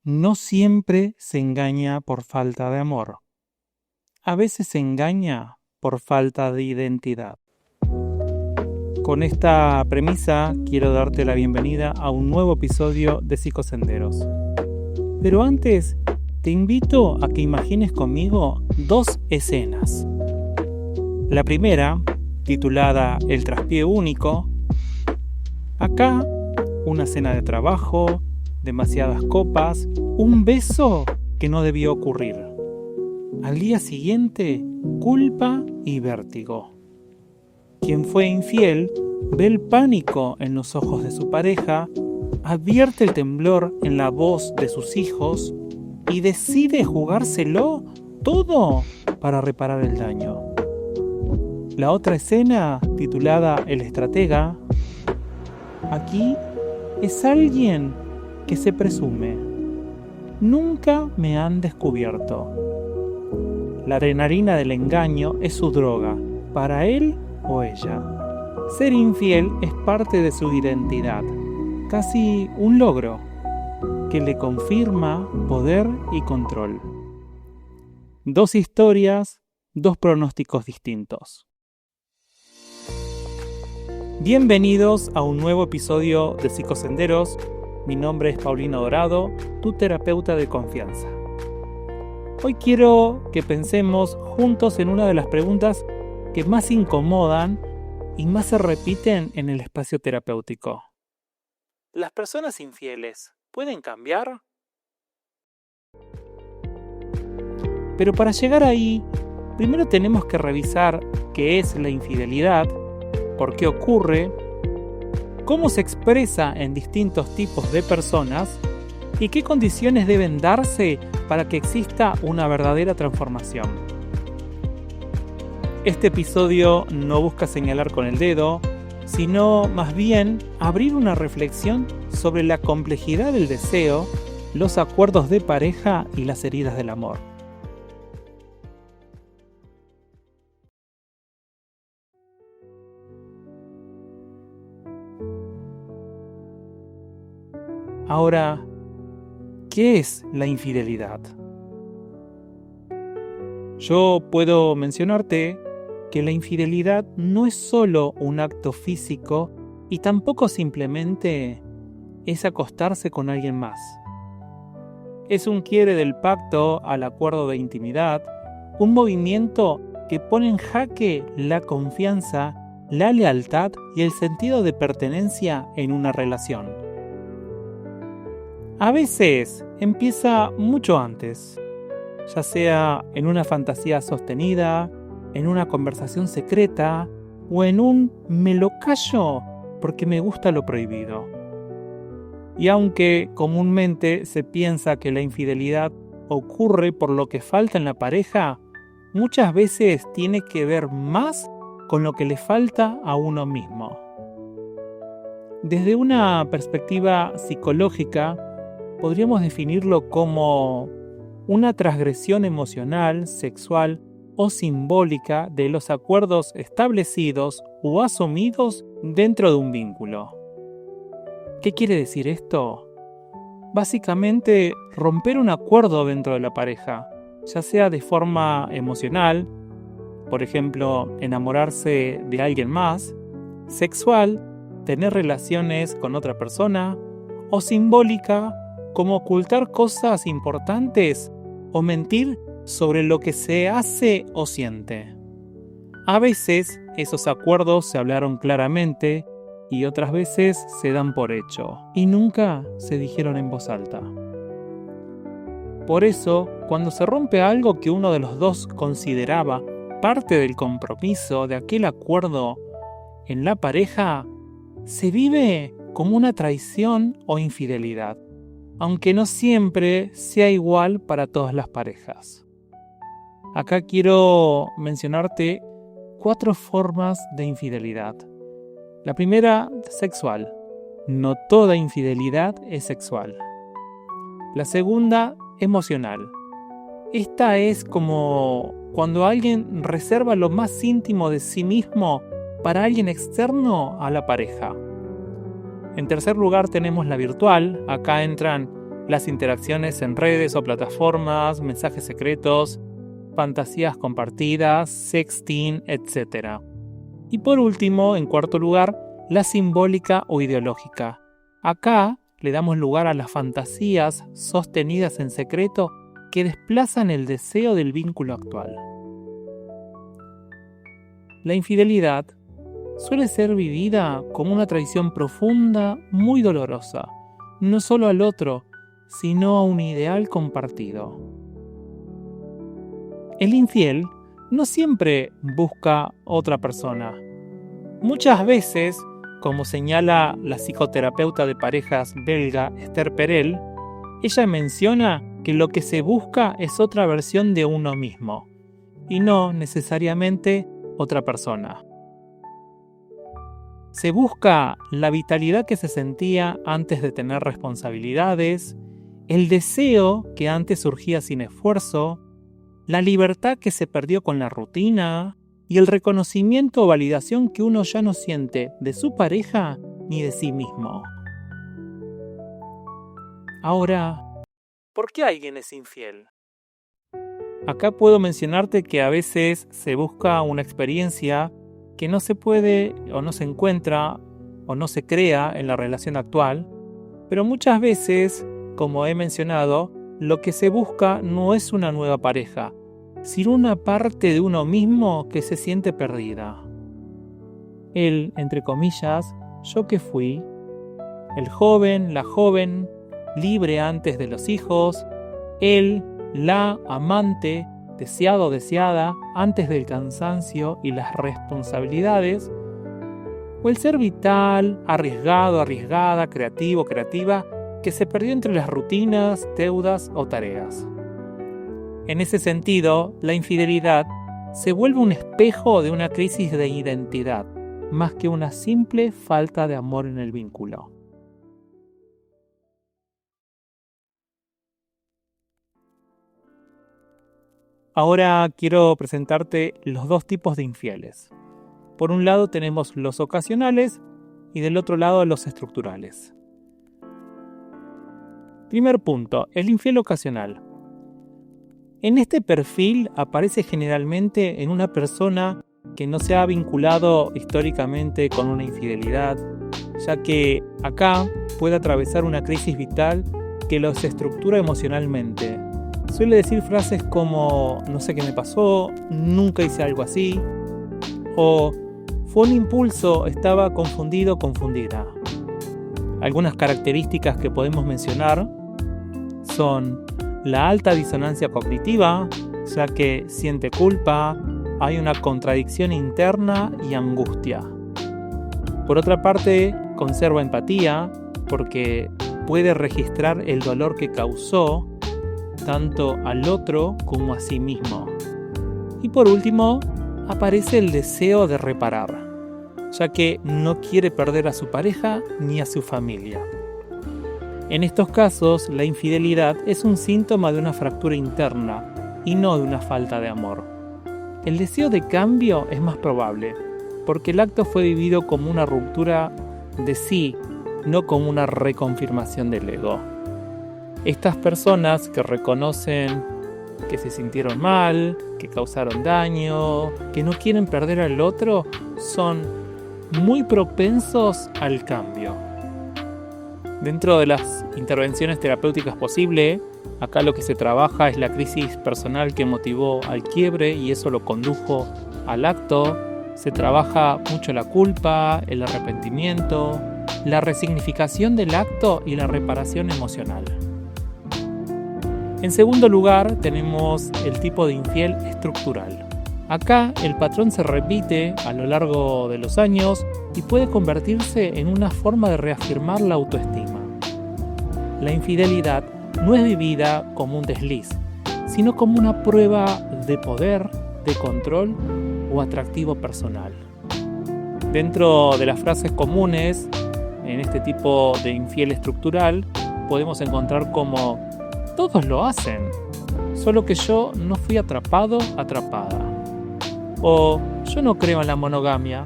No siempre se engaña por falta de amor. A veces se engaña por falta de identidad. Con esta premisa quiero darte la bienvenida a un nuevo episodio de Psicosenderos. Pero antes, te invito a que imagines conmigo dos escenas. La primera, titulada El traspié único. Acá, una cena de trabajo, demasiadas copas, un beso que no debió ocurrir. Al día siguiente, culpa y vértigo. Quien fue infiel ve el pánico en los ojos de su pareja, advierte el temblor en la voz de sus hijos y decide jugárselo todo para reparar el daño. La otra escena, titulada El estratega, aquí es alguien que se presume: nunca me han descubierto. La adrenalina del engaño es su droga, para él o ella. Ser infiel es parte de su identidad, casi un logro que le confirma poder y control. Dos historias, dos pronósticos distintos. Bienvenidos a un nuevo episodio de Psicosenderos. Mi nombre es Paulino Dorado, tu terapeuta de confianza. Hoy quiero que pensemos juntos en una de las preguntas que más incomodan y más se repiten en el espacio terapéutico. ¿Las personas infieles pueden cambiar? Pero para llegar ahí, primero tenemos que revisar qué es la infidelidad, por qué ocurre, cómo se expresa en distintos tipos de personas y qué condiciones deben darse para que exista una verdadera transformación. Este episodio no busca señalar con el dedo, sino más bien abrir una reflexión sobre la complejidad del deseo, los acuerdos de pareja y las heridas del amor. Ahora, ¿qué es la infidelidad? Yo puedo mencionarte que la infidelidad no es solo un acto físico y tampoco simplemente es acostarse con alguien más. Es un quiebre del pacto al acuerdo de intimidad, un movimiento que pone en jaque la confianza, la lealtad y el sentido de pertenencia en una relación. A veces empieza mucho antes, ya sea en una fantasía sostenida, en una conversación secreta o en un me lo callo porque me gusta lo prohibido. Y aunque comúnmente se piensa que la infidelidad ocurre por lo que falta en la pareja, muchas veces tiene que ver más con lo que le falta a uno mismo. Desde una perspectiva psicológica, podríamos definirlo como una transgresión emocional, sexual o simbólica de los acuerdos establecidos o asumidos dentro de un vínculo. ¿Qué quiere decir esto? Básicamente, romper un acuerdo dentro de la pareja, ya sea de forma emocional, por ejemplo, enamorarse de alguien más, sexual, tener relaciones con otra persona, o simbólica, como ocultar cosas importantes o mentir sobre lo que se hace o siente. A veces esos acuerdos se hablaron claramente y otras veces se dan por hecho y nunca se dijeron en voz alta. Por eso, cuando se rompe algo que uno de los dos consideraba parte del compromiso de aquel acuerdo en la pareja, se vive como una traición o infidelidad, aunque no siempre sea igual para todas las parejas. Acá quiero mencionarte 4 formas de infidelidad. La primera, sexual. No toda infidelidad es sexual. La segunda, emocional. Esta es como cuando alguien reserva lo más íntimo de sí mismo para alguien externo a la pareja. En tercer lugar tenemos la virtual. Acá entran las interacciones en redes o plataformas, mensajes secretos, fantasías compartidas, sexting, etc. Y por último, en cuarto lugar, la simbólica o ideológica. Acá le damos lugar a las fantasías sostenidas en secreto que desplazan el deseo del vínculo actual. La infidelidad suele ser vivida como una traición profunda, muy dolorosa, no solo al otro, sino a un ideal compartido. El infiel no siempre busca otra persona. Muchas veces, como señala la psicoterapeuta de parejas belga Esther Perel, ella menciona que lo que se busca es otra versión de uno mismo, y no necesariamente otra persona. Se busca la vitalidad que se sentía antes de tener responsabilidades, el deseo que antes surgía sin esfuerzo, la libertad que se perdió con la rutina y el reconocimiento o validación que uno ya no siente de su pareja ni de sí mismo. Ahora, ¿por qué alguien es infiel? Acá puedo mencionarte que a veces se busca una experiencia que no se puede o no se encuentra o no se crea en la relación actual, pero muchas veces, como he mencionado, lo que se busca no es una nueva pareja, sino una parte de uno mismo que se siente perdida. El, entre comillas, yo que fui, el joven, la joven, libre antes de los hijos, él, la amante, deseado o deseada antes del cansancio y las responsabilidades, o el ser vital, arriesgado, arriesgada, creativo, creativa, que se perdió entre las rutinas, deudas o tareas. En ese sentido, la infidelidad se vuelve un espejo de una crisis de identidad, más que una simple falta de amor en el vínculo. Ahora quiero presentarte los dos tipos de infieles. Por un lado tenemos los ocasionales y del otro lado los estructurales. Primer punto, el infiel ocasional. En este perfil aparece generalmente en una persona que no se ha vinculado históricamente con una infidelidad, ya que acá puede atravesar una crisis vital que los estructura emocionalmente. Suele decir frases como no sé qué me pasó, nunca hice algo así, o fue un impulso, estaba confundido, confundida. Algunas características que podemos mencionar son la alta disonancia cognitiva, ya que siente culpa, hay una contradicción interna y angustia. Por otra parte, conserva empatía, porque puede registrar el dolor que causó tanto al otro como a sí mismo. Y por último, aparece el deseo de reparar, ya que no quiere perder a su pareja ni a su familia. En estos casos, la infidelidad es un síntoma de una fractura interna y no de una falta de amor. El deseo de cambio es más probable, porque el acto fue vivido como una ruptura de sí, no como una reconfirmación del ego. Estas personas que reconocen que se sintieron mal, que causaron daño, que no quieren perder al otro, son muy propensos al cambio. Dentro de las intervenciones terapéuticas posibles, acá lo que se trabaja es la crisis personal que motivó al quiebre y eso lo condujo al acto. Se trabaja mucho la culpa, el arrepentimiento, la resignificación del acto y la reparación emocional. En segundo lugar, tenemos el tipo de infiel estructural. Acá el patrón se repite a lo largo de los años y puede convertirse en una forma de reafirmar la autoestima. La infidelidad no es vivida como un desliz, sino como una prueba de poder, de control o atractivo personal. Dentro de las frases comunes en este tipo de infiel estructural podemos encontrar como todos lo hacen, solo que yo no fui atrapado, atrapada. O yo no creo en la monogamia,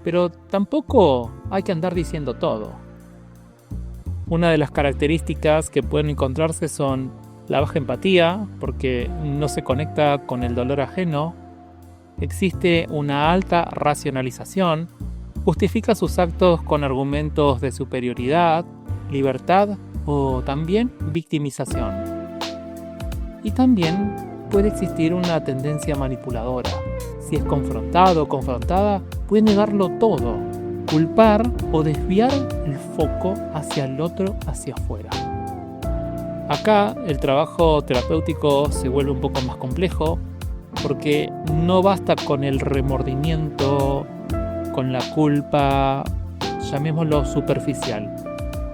pero tampoco hay que andar diciendo todo. Una de las características que pueden encontrarse son la baja empatía, porque no se conecta con el dolor ajeno. Existe una alta racionalización, justifica sus actos con argumentos de superioridad, libertad o también victimización. Y también puede existir una tendencia manipuladora. Si es confrontado o confrontada, puede negarlo todo, culpar o desviar el foco hacia el otro, hacia afuera. Acá el trabajo terapéutico se vuelve un poco más complejo porque no basta con el remordimiento, con la culpa, llamémoslo superficial.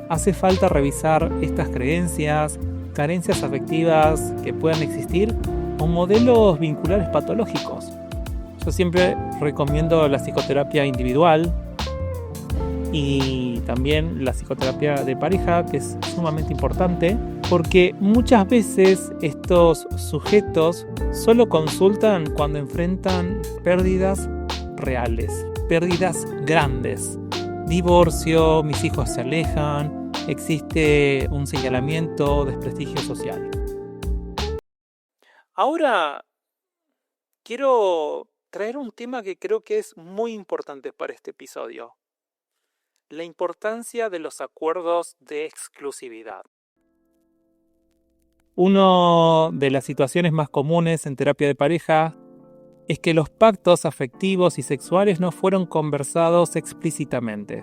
Hace falta revisar estas creencias, carencias afectivas que puedan existir o modelos vinculares patológicos. Yo siempre recomiendo la psicoterapia individual y también la psicoterapia de pareja, que es sumamente importante, porque muchas veces estos sujetos solo consultan cuando enfrentan pérdidas reales, pérdidas grandes. Divorcio, mis hijos se alejan, existe un señalamiento, desprestigio social. Ahora quiero traer un tema que creo que es muy importante para este episodio: la importancia de los acuerdos de exclusividad. Una de las situaciones más comunes en terapia de pareja es que los pactos afectivos y sexuales no fueron conversados explícitamente.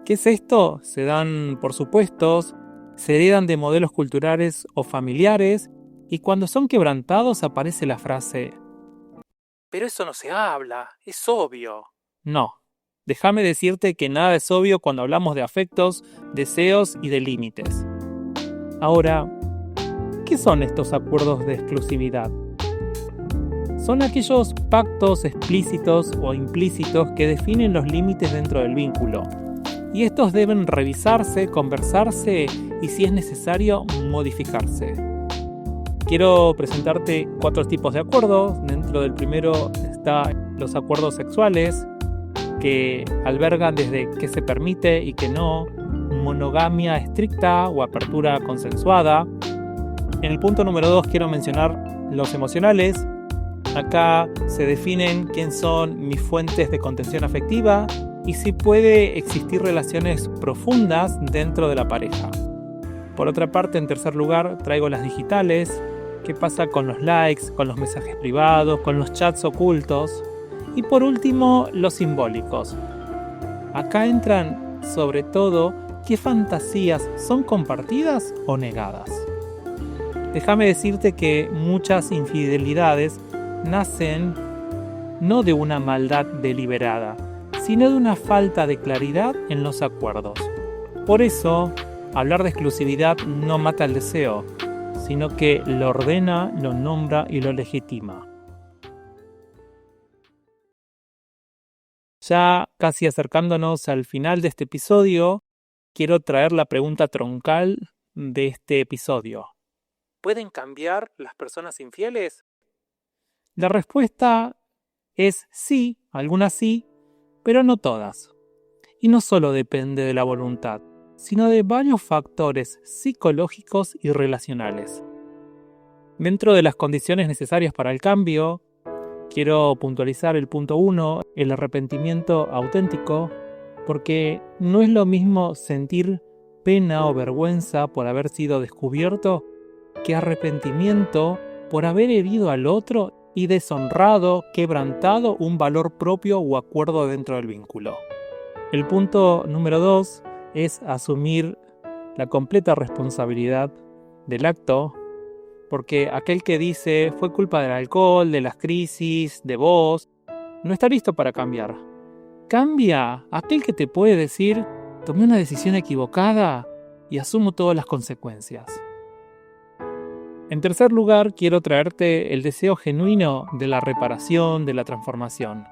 ¿Qué es esto? Se dan por supuestos, se heredan de modelos culturales o familiares, y cuando son quebrantados aparece la frase: pero eso no se habla, es obvio. No, déjame decirte que nada es obvio cuando hablamos de afectos, deseos y de límites. Ahora, ¿qué son estos acuerdos de exclusividad? Son aquellos pactos explícitos o implícitos que definen los límites dentro del vínculo. Y estos deben revisarse, conversarse y, si es necesario, modificarse. Quiero presentarte 4 tipos de acuerdos. Dentro del primero están los acuerdos sexuales, que albergan desde qué se permite y qué no, monogamia estricta o apertura consensuada. En el punto número 2 quiero mencionar los emocionales. Acá se definen quién son mis fuentes de contención afectiva y si puede existir relaciones profundas dentro de la pareja. Por otra parte, en tercer lugar, traigo las digitales. ¿Qué pasa con los likes, con los mensajes privados, con los chats ocultos? Y por último, los simbólicos. Acá entran, sobre todo, qué fantasías son compartidas o negadas. Déjame decirte que muchas infidelidades nacen no de una maldad deliberada, sino de una falta de claridad en los acuerdos. Por eso, hablar de exclusividad no mata el deseo, sino que lo ordena, lo nombra y lo legitima. Ya casi acercándonos al final de este episodio, quiero traer la pregunta troncal de este episodio. ¿Pueden cambiar las personas infieles? La respuesta es sí, algunas sí, pero no todas. Y no solo depende de la voluntad, sino de varios factores psicológicos y relacionales. Dentro de las condiciones necesarias para el cambio, quiero puntualizar el punto 1, el arrepentimiento auténtico, porque no es lo mismo sentir pena o vergüenza por haber sido descubierto que arrepentimiento por haber herido al otro y deshonrado, quebrantado un valor propio o acuerdo dentro del vínculo. El punto número 2 es asumir la completa responsabilidad del acto, porque aquel que dice fue culpa del alcohol, de las crisis, de vos, no está listo para cambiar. Cambia aquel que te puede decir: tomé una decisión equivocada y asumo todas las consecuencias. En tercer lugar, quiero traerte el deseo genuino de la reparación, de la transformación,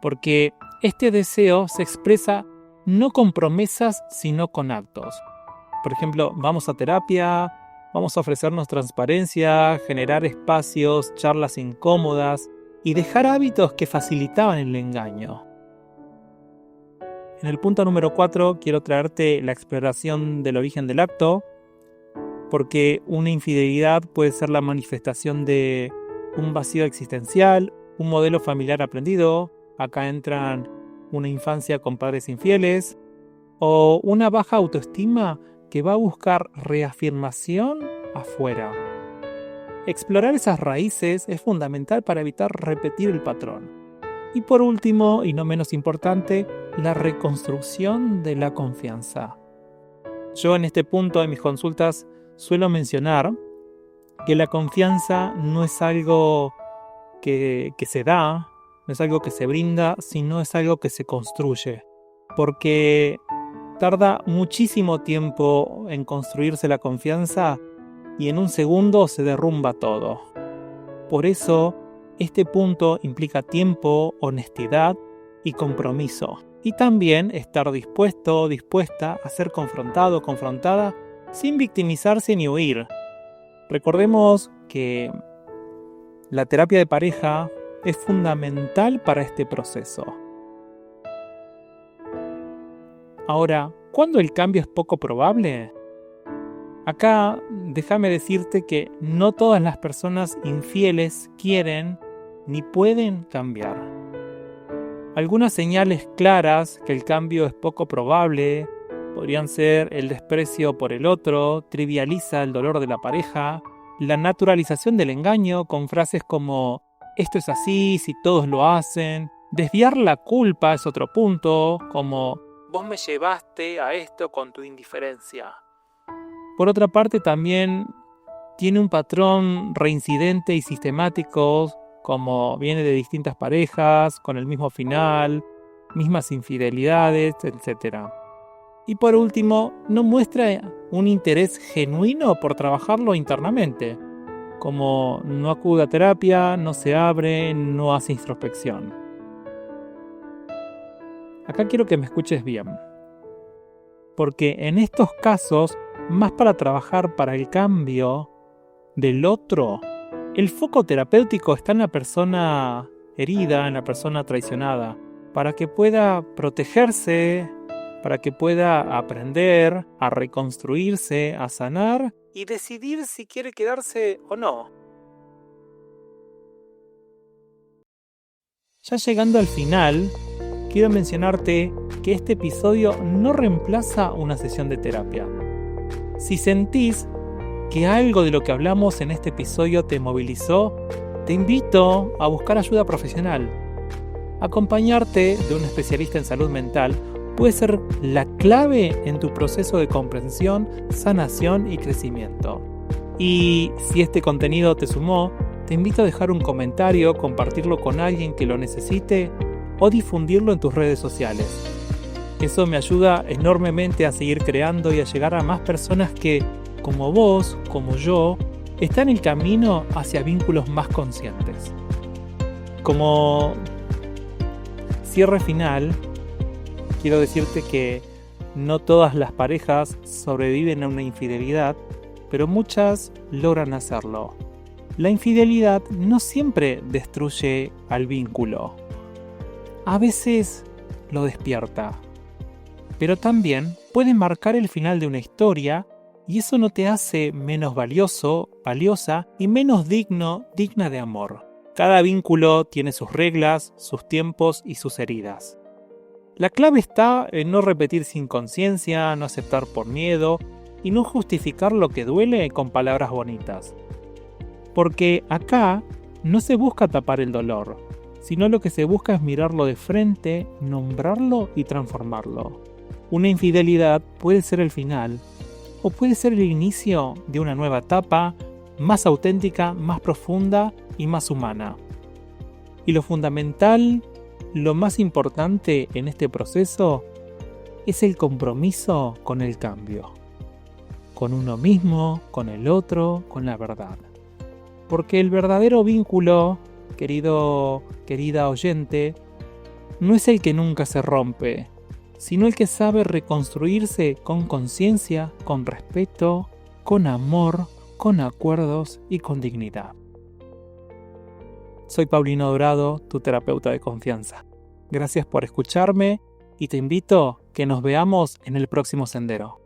porque este deseo se expresa no con promesas, sino con actos. Por ejemplo, vamos a terapia, vamos a ofrecernos transparencia, generar espacios, charlas incómodas y dejar hábitos que facilitaban el engaño. En el punto número 4 quiero traerte la exploración del origen del acto, porque una infidelidad puede ser la manifestación de un vacío existencial, un modelo familiar aprendido, acá entran una infancia con padres infieles, o una baja autoestima que va a buscar reafirmación afuera. Explorar esas raíces es fundamental para evitar repetir el patrón. Y por último, y no menos importante, la reconstrucción de la confianza. Yo en este punto de mis consultas suelo mencionar que la confianza no es algo que se da, no es algo que se brinda, sino es algo que se construye. Porque tarda muchísimo tiempo en construirse la confianza y en un segundo se derrumba todo. Por eso, este punto implica tiempo, honestidad y compromiso. Y también estar dispuesto, dispuesta a ser confrontado, confrontada, sin victimizarse ni huir. Recordemos que la terapia de pareja es fundamental para este proceso. Ahora, ¿cuándo el cambio es poco probable? Acá, déjame decirte que no todas las personas infieles quieren ni pueden cambiar. Algunas señales claras que el cambio es poco probable podrían ser el desprecio por el otro, trivializa el dolor de la pareja, la naturalización del engaño con frases como «esto es así, si todos lo hacen», desviar la culpa es otro punto, como «vos me llevaste a esto con tu indiferencia». Por otra parte, también tiene un patrón reincidente y sistemático, como viene de distintas parejas, con el mismo final, mismas infidelidades, etc. Y por último, no muestra un interés genuino por trabajarlo internamente, como no acude a terapia, no se abre, no hace introspección. Acá quiero que me escuches bien, porque en estos casos, más para trabajar para el cambio del otro, el foco terapéutico está en la persona herida, en la persona traicionada, para que pueda protegerse, para que pueda aprender a reconstruirse, a sanar y decidir si quiere quedarse o no. Ya llegando al final, quiero mencionarte que este episodio no reemplaza una sesión de terapia. Si sentís que algo de lo que hablamos en este episodio te movilizó, te invito a buscar ayuda profesional. Acompañarte de un especialista en salud mental puede ser la clave en tu proceso de comprensión, sanación y crecimiento. Y si este contenido te sumó, te invito a dejar un comentario, compartirlo con alguien que lo necesite o difundirlo en tus redes sociales. Eso me ayuda enormemente a seguir creando y a llegar a más personas que, como vos, como yo, están en el camino hacia vínculos más conscientes. Como cierre final, quiero decirte que no todas las parejas sobreviven a una infidelidad, pero muchas logran hacerlo. La infidelidad no siempre destruye al vínculo. A veces lo despierta. Pero también puede marcar el final de una historia y eso no te hace menos valioso, valiosa y menos digna de amor. Cada vínculo tiene sus reglas, sus tiempos y sus heridas. La clave está en no repetir sin conciencia, no aceptar por miedo y no justificar lo que duele con palabras bonitas. Porque acá no se busca tapar el dolor, sino lo que se busca es mirarlo de frente, nombrarlo y transformarlo. Una infidelidad puede ser el final o puede ser el inicio de una nueva etapa más auténtica, más profunda y más humana. Y lo fundamental, lo más importante en este proceso es el compromiso con el cambio. Con uno mismo, con el otro, con la verdad. Porque el verdadero vínculo, querida oyente, no es el que nunca se rompe, sino el que sabe reconstruirse con conciencia, con respeto, con amor, con acuerdos y con dignidad. Soy Paulino Dorado, tu terapeuta de confianza. Gracias por escucharme y te invito que nos veamos en el próximo sendero.